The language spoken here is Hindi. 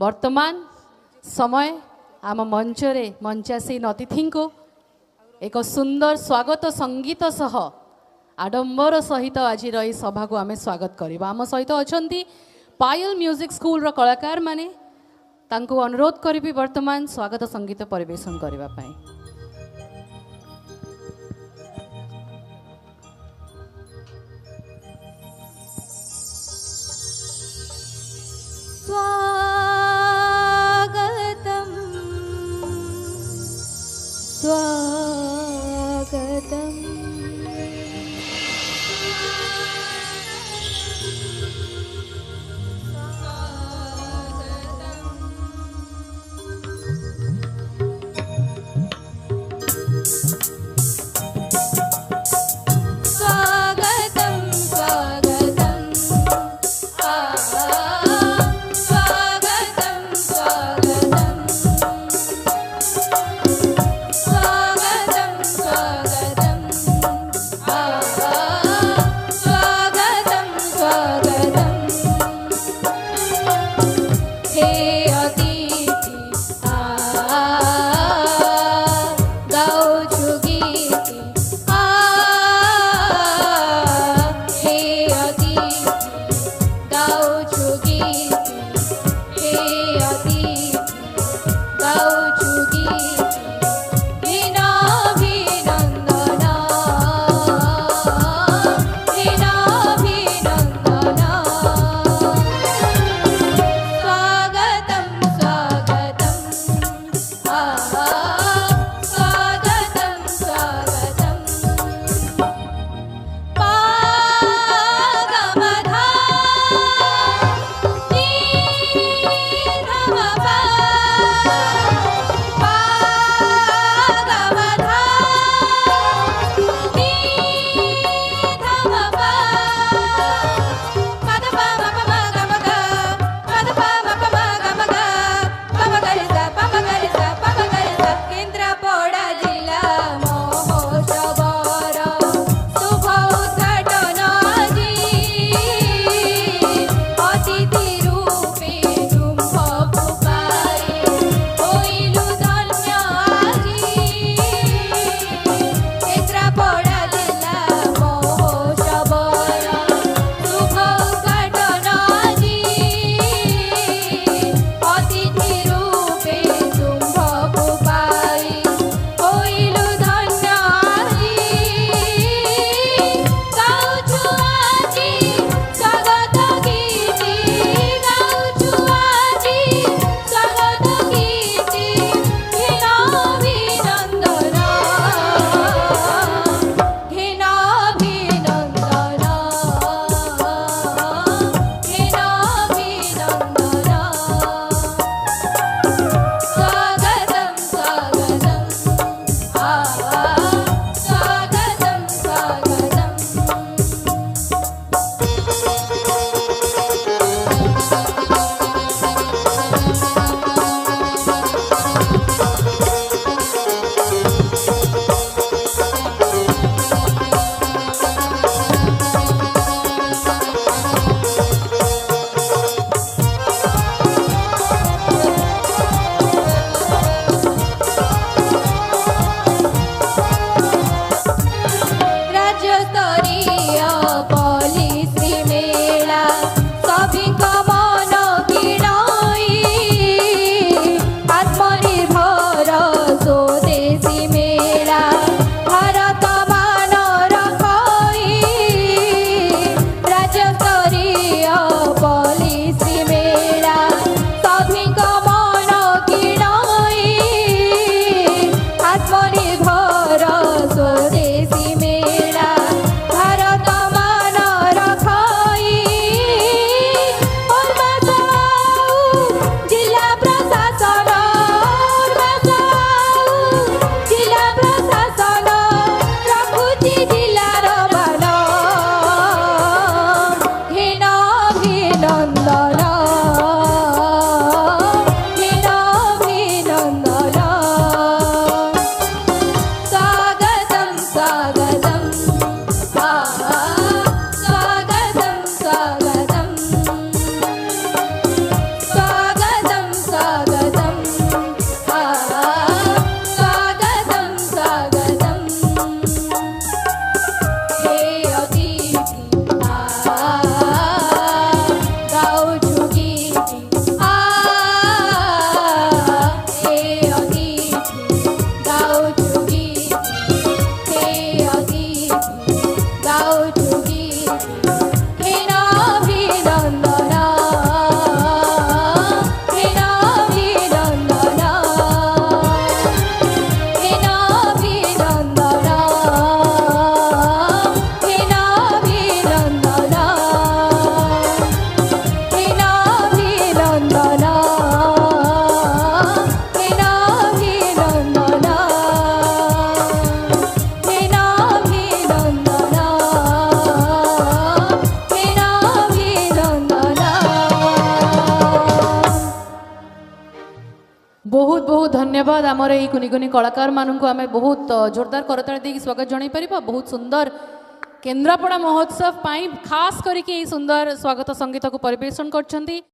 वर्तमान समय आम मंचासीन अतिथि को एक सुंदर स्वागत संगीत सह आडंबर सहित आज सभा को आम स्वागत करवा। आम सहित अच्छा पायल म्यूजिक स्कूल रो कलाकार माने तांको अनुरोध करी वर्तमान स्वागत संगीत परिवेशन करने। स्वागतम् स्वागतम् स्वागतम् बहुत बहुत धन्यवाद आमर ये कुनि कुनि कलाकार मानू आम बहुत जोरदार करताल दे स्वागत जन पार बहुत सुंदर केन्द्रापड़ा महोत्सव खास करके सुंदर स्वागत संगीत को परिवेषण कर